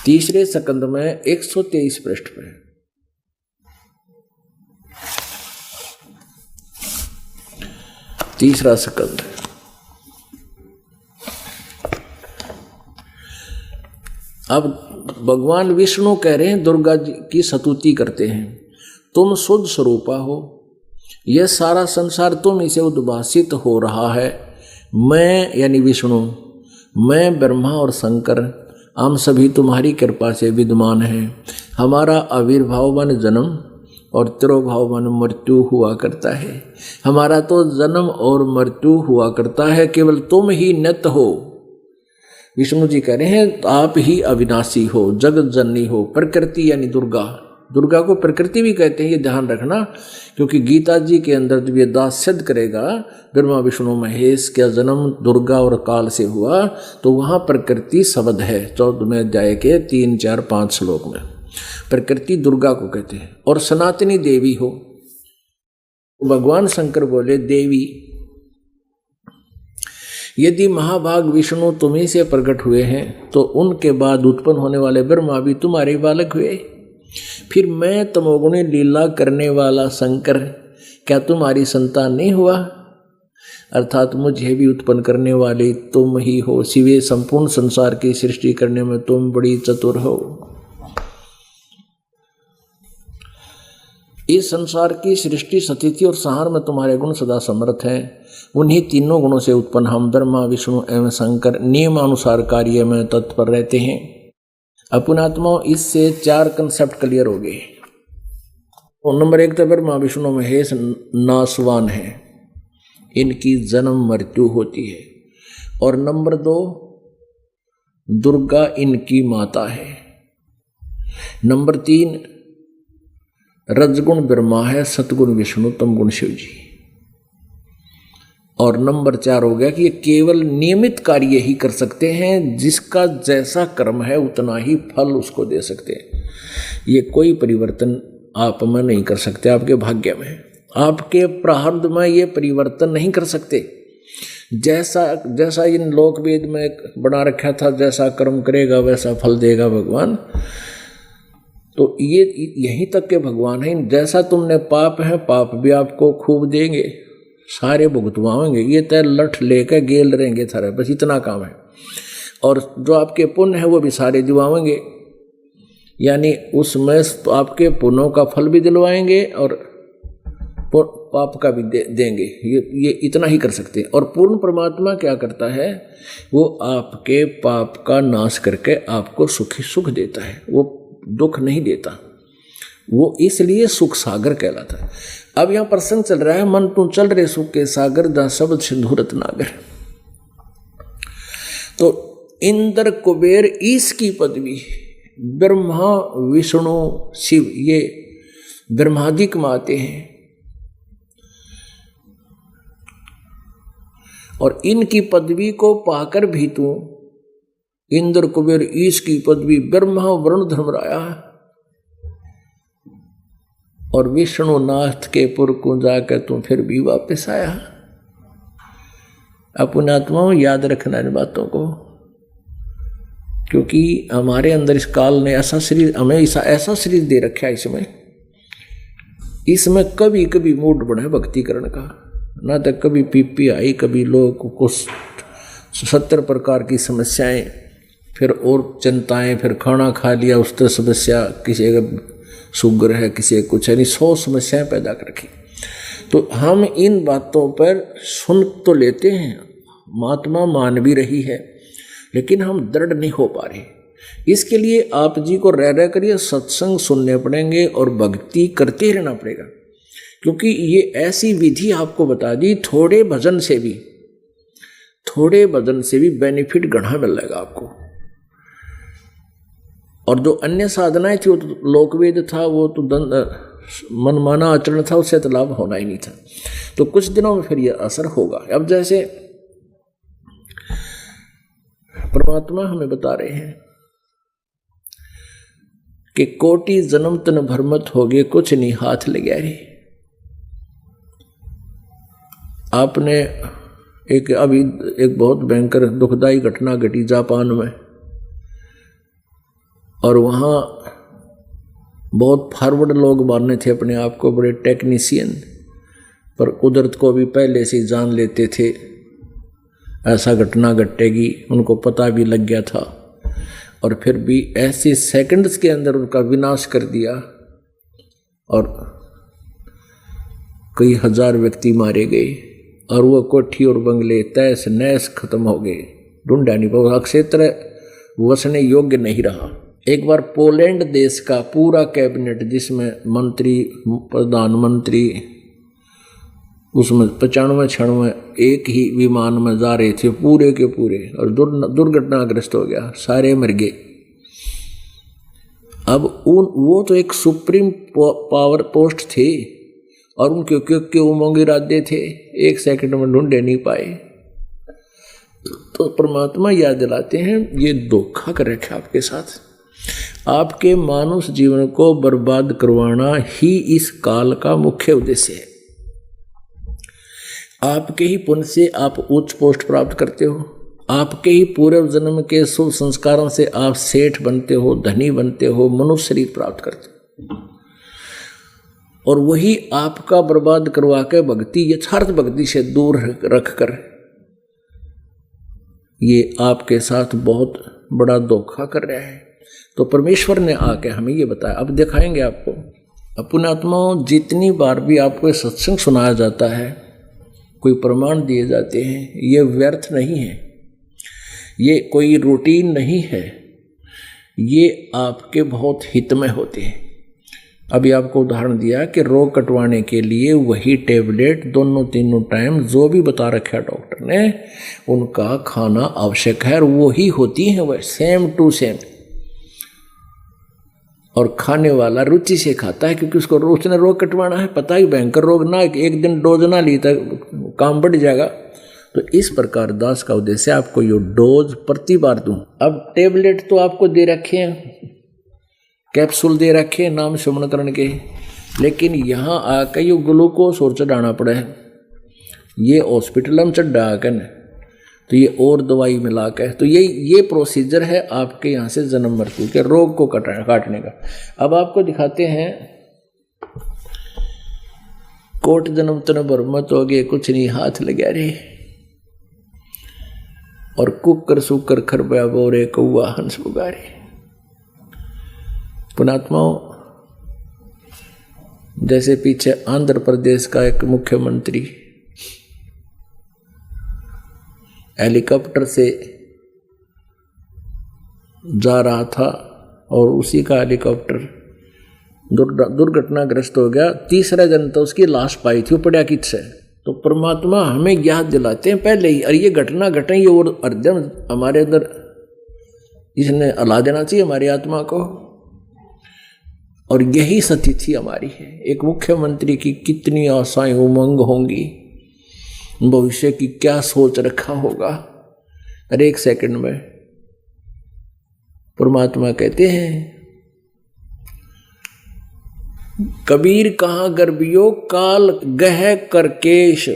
तीसरे स्कंद में 123 पृष्ठ पे। तीसरा स्कंद। अब भगवान विष्णु कह रहे हैं, दुर्गा जी की स्तुति करते हैं, तुम शुद्ध स्वरूपा हो, यह सारा संसार तुम इसे उद्भासित हो रहा है। मैं यानी विष्णु, मैं ब्रह्मा और शंकर, हम सभी तुम्हारी कृपा से विद्यमान हैं। हमारा आविर्भाव वन जन्म और तिरोभाव वन मृत्यु हुआ करता है। हमारा तो जन्म और मृत्यु हुआ करता है, केवल तुम ही नित्य हो। विष्णु जी कह रहे हैं आप ही अविनाशी हो, जगत जननी हो। प्रकृति यानी दुर्गा, दुर्गा को प्रकृति भी कहते हैं, ये ध्यान रखना, क्योंकि गीता जी के अंदर जब ये दास सिद्ध करेगा ब्रह्मा विष्णु महेश का जन्म दुर्गा और काल से हुआ, तो वहाँ प्रकृति शब्द है 14वें अध्याय के 3, 4, 5 श्लोक में। प्रकृति दुर्गा को कहते हैं। और सनातनी देवी हो, भगवान शंकर बोले देवी, यदि महाभाग विष्णु तुम्ही से प्रकट हुए हैं तो उनके बाद उत्पन्न होने वाले ब्रह्मा भी तुम्हारे बालक हुए। फिर मैं तमोगुणी लीला करने वाला शंकर क्या तुम्हारी संतान नहीं हुआ? अर्थात मुझे भी उत्पन्न करने वाली तुम ही हो। शिवे संपूर्ण संसार की सृष्टि करने में तुम बड़ी चतुर हो। इस संसार की सृष्टि स्थिति और संहार में तुम्हारे गुण सदा समर्थ हैं। उन्हीं तीनों गुणों से उत्पन्न हम ब्रह्मा विष्णु एवं शंकर नियमानुसार कार्य में तत्पर रहते हैं। अपनात्मा, इससे 4 कंसेप्ट क्लियर हो गए। नंबर 1 तो ब्रह्मा विष्णु महेश नासवान है, इनकी जन्म मृत्यु होती है। और नंबर 2 दुर्गा इनकी माता है। नंबर 3 रजगुण ब्रह्मा है, सतगुण विष्णु, तमगुण शिव जी। और नंबर 4 हो गया कि ये केवल नियमित कार्य ही कर सकते हैं, जिसका जैसा कर्म है उतना ही फल उसको दे सकते हैं। ये कोई परिवर्तन आप में नहीं कर सकते, आपके भाग्य में, आपके प्रारब्ध में ये परिवर्तन नहीं कर सकते। जैसा इन लोक वेद में बना रखा था, जैसा कर्म करेगा वैसा फल देगा भगवान, तो ये यहीं तक के भगवान है। जैसा तुमने पाप है, पाप भी आपको खूब देंगे, सारे भुगतवाएंगे। ये तय लठ लेकर गेल रहेंगे थारे, बस इतना काम है। और जो आपके पुण्य है वो भी सारे दिवाएंगे, यानी उसमें आपके पुण्यों का फल भी दिलवाएंगे और पाप का भी देंगे। ये इतना ही कर सकते हैं। और पूर्ण परमात्मा क्या करता है, वो आपके पाप का नाश करके आपको सुखी सुख देता है, वो दुख नहीं देता। वो इसलिए सुख सागर कहलाता है। अब यहाँ प्रसंग चल रहा है, मन तू चल रहे सुख के सागर, जहाँ शब्द सिंधु रत्नागर। तो इंद्र कुबेर ईश की पदवी, ब्रह्मा विष्णु शिव ये ब्रह्मादि कमाते हैं, और इनकी पदवी को पाकर भी तू इंद्र कुबेर ईश की पदवी, ब्रह्मा वरुण धर्मराया और विष्णु नाथ के पुर को जाकर तू फिर भी वापस आया। अपने आत्माओं याद रखना इन बातों को, क्योंकि हमारे अंदर इस काल ने ऐसा शरीर, हमें ऐसा शरीर दे रखा है, इसमें कभी कभी मूड बना है भक्ति करने का, ना तो कभी पीपी आई, कभी लोग को 70 प्रकार की समस्याएं, फिर और चिंताएं, फिर खाना खा लिया उस तरह समस्या, किसी का शुगर है, किसी कुछ है, नहीं 100 समस्याएं पैदा कर रखी। तो हम इन बातों पर सुन तो लेते हैं, महात्मा मान भी रही है, लेकिन हम दृढ़ नहीं हो पा रहे। इसके लिए आप जी को रह करिए सत्संग सुनने पड़ेंगे और भक्ति करते रहना पड़ेगा, क्योंकि ये ऐसी विधि आपको बता दी, थोड़े भजन से भी बेनिफिट गढ़ा मिल जाएगा आपको। और जो अन्य साधनाएं थी वो तो लोकवेद था, वो तो मनमाना आचरण था, उससे तो लाभ होना ही नहीं था। तो कुछ दिनों में फिर यह असर होगा। अब जैसे परमात्मा हमें बता रहे हैं कि कोटि जन्म तन भरमत हो गए, कुछ नहीं हाथ लगे रे। आपने अभी एक बहुत भयंकर दुखदायी घटना घटी जापान में, और वहाँ बहुत फॉरवर्ड लोग मानने थे अपने आप को, बड़े टेक्नीशियन, पर कुदरत को भी पहले से जान लेते थे ऐसा घटना घटेगी, उनको पता भी लग गया था, और फिर भी ऐसे सेकंड्स के अंदर उनका विनाश कर दिया और कई हजार व्यक्ति मारे गए, और वो कोठी और बंगले तैस नैस खत्म हो गए, ढूंढा नहीं पाया, क्षेत्र वसने योग्य नहीं रहा। एक बार पोलैंड देश का पूरा कैबिनेट, जिसमें मंत्री, प्रधानमंत्री, उसमें 95-96 एक ही विमान में जा रहे थे पूरे के पूरे, और दुर्घटनाग्रस्त हो गया, सारे मर गए। अब वो तो एक सुप्रीम पावर पोस्ट थी, और उनके क्योंकि उमंग इरादे थे, एक सेकंड में ढूंढे नहीं पाए। तो परमात्मा याद दिलाते हैं, ये धोखा कर रखा आपके साथ, आपके मानुष जीवन को बर्बाद करवाना ही इस काल का मुख्य उद्देश्य है। आपके ही पुण्य से आप उच्च पोस्ट प्राप्त करते हो, आपके ही पूर्व जन्म के शुभ संस्कारों से आप सेठ बनते हो, धनी बनते हो, मनुष्य शरीर प्राप्त करते हो, और वही आपका बर्बाद करवा के भक्ति, यथार्थ भक्ति से दूर रखकर ये आपके साथ बहुत बड़ा धोखा कर रहा है। तो परमेश्वर ने आके हमें ये बताया, अब दिखाएंगे आपको। अपने आत्माओं, जितनी बार भी आपको सत्संग सुनाया जाता है, कोई प्रमाण दिए जाते हैं, ये व्यर्थ नहीं है, ये कोई रूटीन नहीं है, ये आपके बहुत हित में होते हैं। अभी आपको उदाहरण दिया कि रोग कटवाने के लिए वही टेबलेट दोनों तीनों टाइम जो भी बता रखा है डॉक्टर ने, उनका खाना आवश्यक है, और वही होती है वह सेम टू सेम। और खाने वाला रुचि से खाता है, क्योंकि उसको उसने रोग कटवाना है, पता ही भयंकर रोग ना, एक दिन डोज ना ली तक काम बढ़ जाएगा। तो इस प्रकार दास का उद्देश्य आपको ये डोज प्रति बार दूं। अब टेबलेट तो आपको दे रखे हैं, कैप्सूल दे रखे हैं नाम सुमन करने के, लेकिन यहाँ आकर ये ग्लूकोज और चढ़ाना पड़ा है, ये हॉस्पिटल में चढ़ा कर, तो ये और दवाई मिला कर, तो ये प्रोसीजर है आपके यहाँ से जन्म मृत्यु के रोग को काटने का। अब आपको दिखाते हैं कोट जन्म तन बरमत हो गए, कुछ नहीं हाथ लगा रे, और कुकर सुकर खरबा बोरे कौआ हंस बुगारे। पुणात्माओं, जैसे पीछे आंध्र प्रदेश का एक मुख्यमंत्री हेलीकॉप्टर से जा रहा था और उसी का हेलीकॉप्टर दुर्घटनाग्रस्त हो गया, तीसरा जन तो उसकी लाश पाई थी, वो पड़ा किट से। तो परमात्मा हमें याद दिलाते हैं पहले ही, और ये घटना घटे और अर्जन हमारे अंदर इसने अला देना चाहिए हमारी आत्मा को। और यही सतिथि हमारी है। एक मुख्यमंत्री की कितनी आशाएं उमंग होंगी, भविष्य की क्या सोच रखा होगा, हर एक सेकंड में। परमात्मा कहते हैं कबीर कहाँ गर्भियो काल गह करकेश,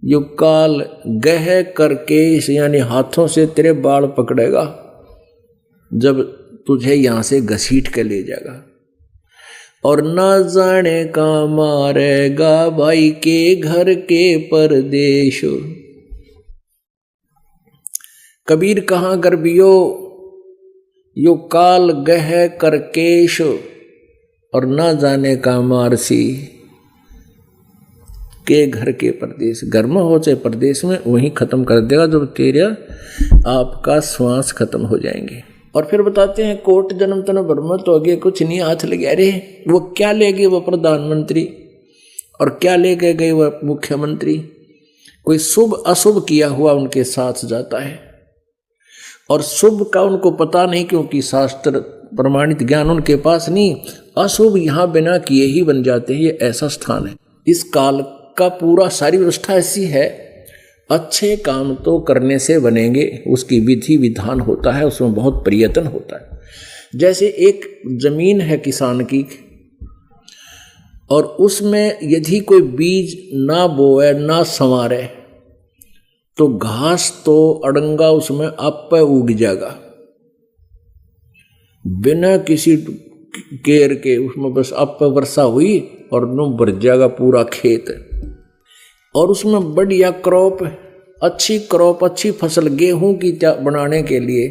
यो काल गह करकेश यानी हाथों से तेरे बाल पकड़ेगा जब तुझे यहां से घसीट के ले जाएगा, और ना जाने का मारेगा भाई के घर के परदेश। कबीर कहाँ गर्भियो यो काल गह करकेश, और ना जाने का मारसी के घर के परदेश। घर में हो चाहे परदेश में, वहीं खत्म कर देगा जब तेरा आपका श्वास खत्म हो जाएंगे। और फिर बताते हैं कोट जन्म तन ब्रह्म तो आगे कुछ नहीं हाथ लगे। अरे वो क्या ले गए वो प्रधानमंत्री, और क्या ले गए वो मुख्यमंत्री? कोई शुभ अशुभ किया हुआ उनके साथ जाता है, और शुभ का उनको पता नहीं क्योंकि शास्त्र प्रमाणित ज्ञान उनके पास नहीं। अशुभ यहाँ बिना किए ही बन जाते हैं, ये ऐसा स्थान है। इस काल का पूरा सारी व्यवस्था ऐसी है, अच्छे काम तो करने से बनेंगे, उसकी विधि विधान होता है, उसमें बहुत प्रयत्न होता है। जैसे एक जमीन है किसान की, और उसमें यदि कोई बीज ना बोए ना संवारे तो घास तो अड़ंगा उसमें आप पे उग जाएगा, बिना किसी केयर के। उसमें बस आप पे वर्षा हुई और नो भर जाएगा पूरा खेत, और उसमें बढ़िया क्रॉप, अच्छी क्रॉप, अच्छी फसल गेहूं की बनाने के लिए,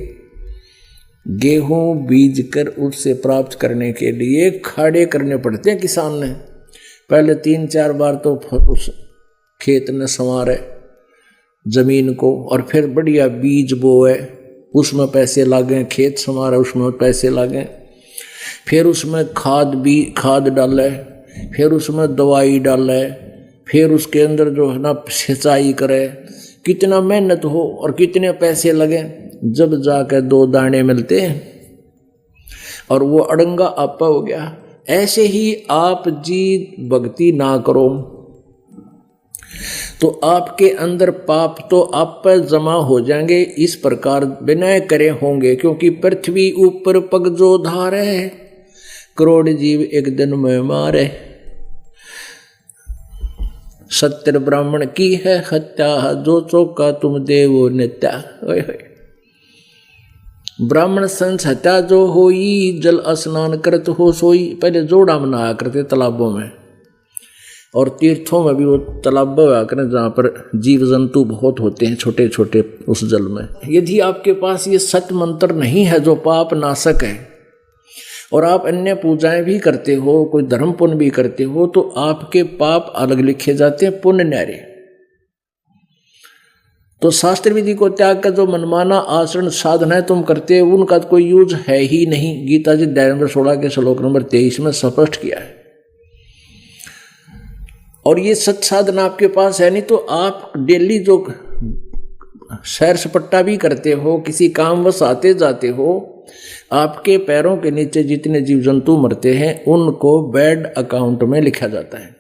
गेहूं बीज कर उससे प्राप्त करने के लिए खाड़े करने पड़ते हैं किसान ने। पहले 3-4 बार तो उस खेत ने संवारे जमीन को, और फिर बढ़िया बीज बोए, उसमें पैसे लागे, खेत संवारे उसमें पैसे लागे, फिर उसमें खाद डाले, फिर उसमें दवाई डाले, फिर उसके अंदर जो है ना सिंचाई करे, कितना मेहनत हो और कितने पैसे लगे, जब जाकर 2 दाने मिलते हैं और वो अड़ंगा आपा हो गया। ऐसे ही आप जी भक्ति ना करो तो आपके अंदर पाप तो आप पर जमा हो जाएंगे, इस प्रकार विनय करे होंगे। क्योंकि पृथ्वी ऊपर पग जो धारे, करोड़ जीव एक दिन में मारे। सत्य ब्राह्मण की है हत्या, जो चौका तुम देवो नित्या। ब्राह्मण संस हत्या जो होई, जल स्नान करत हो सोई। पहले जोड़ा मनाया करते तालाबों में, और तीर्थों में भी वो तालाब हुआ करें जहाँ पर जीव जंतु बहुत होते हैं छोटे छोटे उस जल में। यदि आपके पास ये सत्य मंत्र नहीं है जो पाप नाशक है, और आप अन्य पूजाएं भी करते हो, कोई धर्म पुण्य भी करते हो, तो आपके पाप अलग लिखे जाते हैं, पुण्य न्यारे। तो शास्त्र विधि को त्याग कर जो मनमाना आचरण साधनाएं तुम करते हो, उनका कोई यूज है ही नहीं। गीता जी अध्याय नंबर 16 के श्लोक नंबर 23 में स्पष्ट किया है। और ये सत साधना आपके पास है नहीं, तो आप डेली जो सैर सपट्टा भी करते हो, किसी कामवश आते जाते हो, आपके पैरों के नीचे जितने जीव जंतु मरते हैं उनको बैड अकाउंट में लिखा जाता है।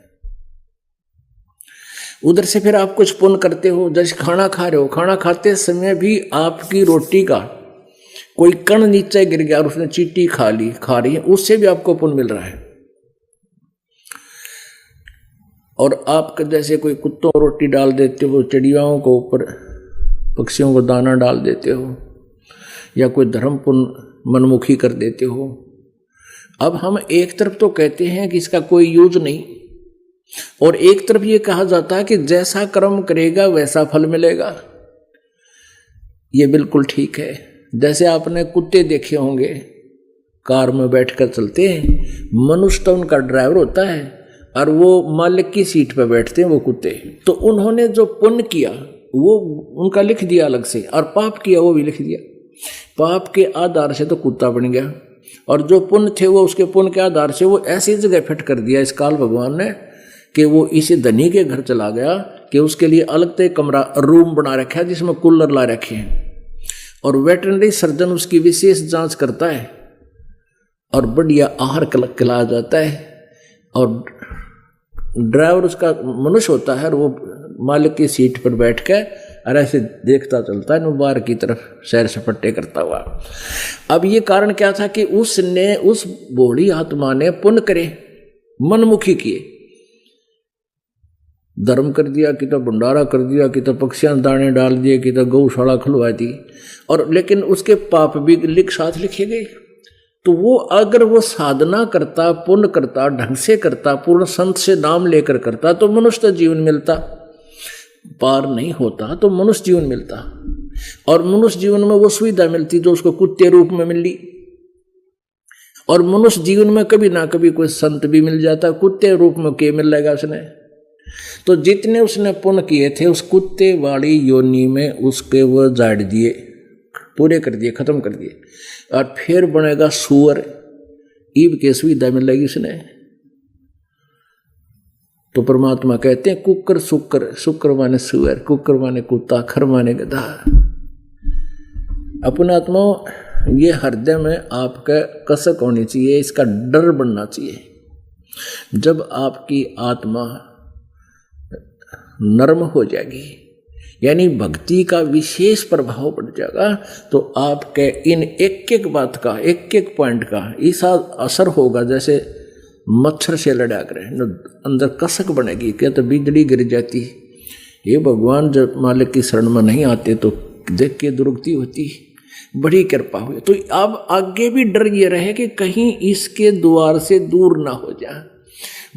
उधर से फिर आप कुछ पुण्य करते हो, जैसे खाना खा रहे हो, खाना खाते समय भी आपकी रोटी का कोई कण नीचे गिर गया और उसने चींटी खा रही है, उससे भी आपको पुण्य मिल रहा है। और आप जैसे कोई कुत्तों को रोटी डाल देते हो, चिड़ियाओं को ऊपर पक्षियों को दाना डाल देते हो, या कोई धर्म पुण्य मनमुखी कर देते हो। अब हम एक तरफ तो कहते हैं कि इसका कोई यूज नहीं, और एक तरफ ये कहा जाता है कि जैसा कर्म करेगा वैसा फल मिलेगा। ये बिल्कुल ठीक है। जैसे आपने कुत्ते देखे होंगे, कार में बैठकर चलते हैं, मनुष्य तो उनका ड्राइवर होता है और वो मालिक की सीट पर बैठते हैं वो कुत्ते। तो उन्होंने जो पुण्य किया वो उनका लिख दिया अलग से, और पाप किया वो भी लिख दिया। पाप के आधार से तो कुत्ता बन गया, और जो पुण्य थे वो उसके पुण्य के आधार से वो ऐसी जगह फिट कर दिया इस काल भगवान ने कि वो इसी धनी के घर चला गया कि उसके लिए अलग से कमरा रूम बना रखा है जिसमें कूलर ला रखे हैं, और वेटरनरी सर्जन उसकी विशेष जांच करता है और बढ़िया आहार खिलाया जाता है, और ड्राइवर उसका मनुष्य होता है और वो मालिक की सीट पर बैठ कर और ऐसे देखता चलता है बाहर की तरफ सैर सपट्टे करता हुआ। अब ये कारण क्या था कि उसने, उस भोली आत्मा ने पुण्य करे, मनमुखी किए, धर्म कर दिया, कि तो भंडारा कर दिया, कि तो पक्षियां दाने डाल दिए, कि तो गौशाला खुलवा दी, और लेकिन उसके पाप भी साथ लिखे गए। तो वो अगर वो साधना करता, पुण्य करता, ढंग से करता, पूर्ण संत से नाम लेकर करता तो मनुष्य जीवन मिलता, पार नहीं होता तो मनुष्य जीवन मिलता। और मनुष्य जीवन में वो सुविधा मिलती जो उसको कुत्ते रूप में मिली, और मनुष्य जीवन में कभी ना कभी कोई संत भी मिल जाता, कुत्ते रूप में क्या मिल जाएगा उसने। तो जितने उसने पुण्य किए थे उस कुत्ते वाली योनि में उसके वो जाड़ दिए, पूरे कर दिए, खत्म कर दिए, और फिर बनेगा सुअर। ईब के सुविधा मिलेगी उसने। तो परमात्मा कहते हैं कुकर सुकर, सुकर माने सुअर, कुकर माने कुत्ता, खर माने गधा। अपना आत्मा ये हृदय में आपका कसक होनी चाहिए, इसका डर बनना चाहिए। जब आपकी आत्मा नर्म हो जाएगी, यानी भक्ति का विशेष प्रभाव पड़ जाएगा, तो आपके इन एक एक बात का, एक एक पॉइंट का ऐसा असर होगा जैसे मच्छर से लड़ा करे, अंदर कसक बनेगी। क्या तो बिजली गिर जाती। ये भगवान जब मालिक की शरण में नहीं आते तो देख के दुर्गति होती, बड़ी कृपा हुई। तो अब आगे भी डर ये रहे कि कहीं इसके द्वार से दूर ना हो जाए।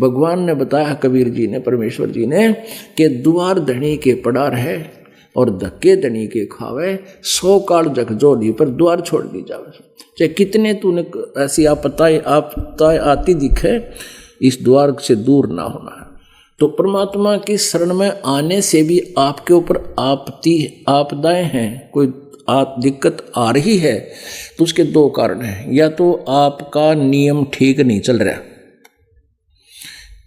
भगवान ने बताया, कबीर जी ने, परमेश्वर जी ने, कि द्वार धनी के पड़ा रहे और धक्के धनी के खावे, 100 काल जगजोली पर द्वार छोड़ दी जावे। चाहे कितने तूने ऐसी आपदाएं आती दिखे, इस द्वार से दूर ना होना है। तो परमात्मा की शरण में आने से भी आपके ऊपर आपदाएं हैं, कोई दिक्कत आ रही है, तो उसके 2 कारण हैं। या तो आपका नियम ठीक नहीं चल रहा,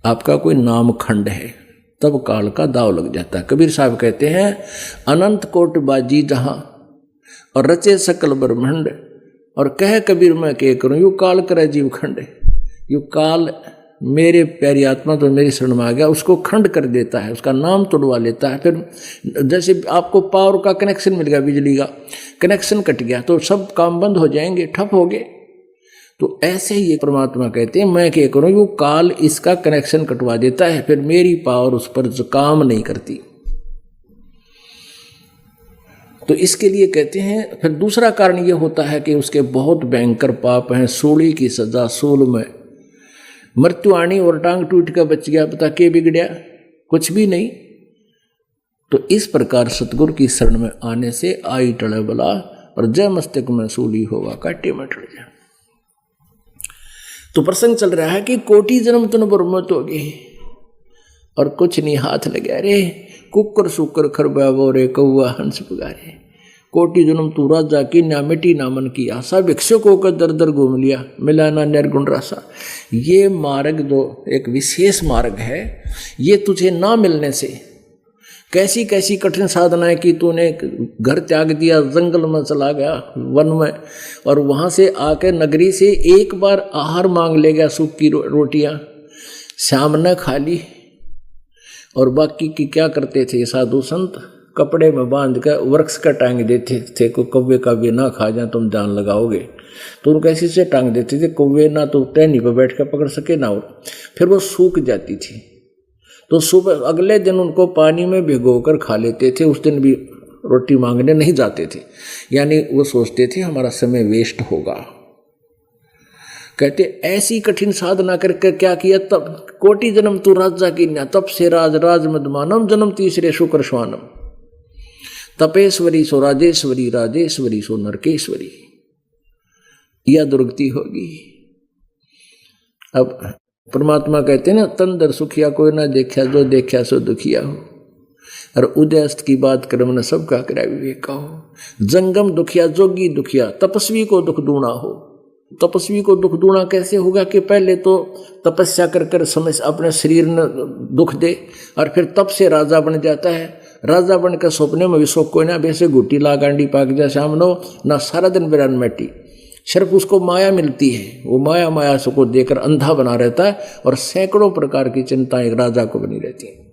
आपका कोई नाम खंड है, तब काल का दाव लग जाता है। कबीर साहब कहते हैं, अनंत कोट बाजी जहां और रचे सकल ब्रह्मांड, और कह कबीर मैं क्या करूं, यू काल करे जीव खंड। यू काल मेरे प्यारी आत्मा तो मेरी शरण में आ गया, उसको खंड कर देता है, उसका नाम तोड़वा लेता है। फिर जैसे आपको पावर का कनेक्शन मिल गया, बिजली का कनेक्शन कट गया तो सब काम बंद हो जाएंगे, ठप हो गए। तो ऐसे ही परमात्मा कहते हैं, मैं क्या करूं, वो काल इसका कनेक्शन कटवा देता है, फिर मेरी पावर उस पर काम नहीं करती। तो इसके लिए कहते हैं, फिर दूसरा कारण ये होता है कि उसके बहुत भयंकर पाप हैं, सूली की सजा, सूल में मृत्यु आनी और टांग टूट कर बच गया, पता के बिगड़या, कुछ भी नहीं। तो इस प्रकार सतगुरु की शरण में आने से आई टले बला, और जय मस्तक में सूली होगा काटे में टल जा। तो प्रसंग चल रहा है कि कोटि जन्म तुन ब्रह्मत हो गई और कुछ नहीं हाथ लगा रे, कुकर सुकर खरबाबो रे, कौआ हंस पुगारे। कोटि जन्म तू राजा की, ना मिटी ना मन की आशा, भिक्षुक होकर दर दर घूम लिया, मिला ना निर्गुण रासा। ये मार्ग जो एक विशेष मार्ग है, ये तुझे ना मिलने से कैसी कैसी कठिन साधनाएं की तूने, घर त्याग दिया, जंगल में चला गया, वन में, और वहां से आकर नगरी से एक बार आहार मांग ले गया, सूखी रोटियां शाम ने खा ली। और बाकी की क्या करते थे साधु संत, कपड़े में बांध कर वृक्ष का टांग देते थे, को कौवे का भी ना खा जाए तुम जान लगाओगे, तो उनको ऐसे से टांग देते थे, कौवे ना तो टहनी पर बैठ कर पकड़ सके ना, और फिर वो सूख जाती थी। तो सुबह अगले दिन उनको पानी में भिगोकर खा लेते थे, उस दिन भी रोटी मांगने नहीं जाते थे। यानी वो सोचते थे हमारा समय वेस्ट होगा। कहते ऐसी कठिन साधना करके क्या किया, तब कोटि जन्म तू राजा की न्या, तप से राज मदमानम, जन्म तीसरे शुक्र श्वानम, तपेश्वरी सो राजेश्वरी, राजेश्वरी सो नरकेश्वरी, यह दुर्गति होगी। अब परमात्मा कहते हैं ना, तंदर सुखिया कोई ना देखा, जो देखा सो दुखिया हो। और उदयस्त की बात कर्म न सबका करा विवेक का हो। जंगम दुखिया जोगी दुखिया, तपस्वी को दुख दूना हो। तपस्वी को दुख दूना कैसे होगा कि पहले तो तपस्या कर कर समय अपने शरीर ने दुख दे, और फिर तप से राजा बन जाता है। राजा बनकर सपने में विश्व कोई ना, वैसे गुटी ला गांडी पाक जा सामनो ना, सारा दिन बिरान मैटी, सिर्फ उसको माया मिलती है। वो माया को देकर अंधा बना रहता है, और सैकड़ों प्रकार की चिंताएं एक राजा को बनी रहती हैं।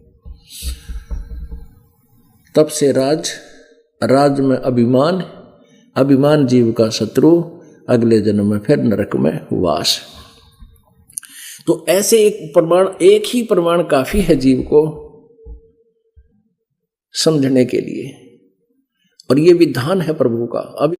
तब से राज में अभिमान जीव का शत्रु, अगले जन्म में फिर नरक में वास। तो ऐसे एक ही प्रमाण काफी है जीव को समझने के लिए, और ये विधान है प्रभु का। अब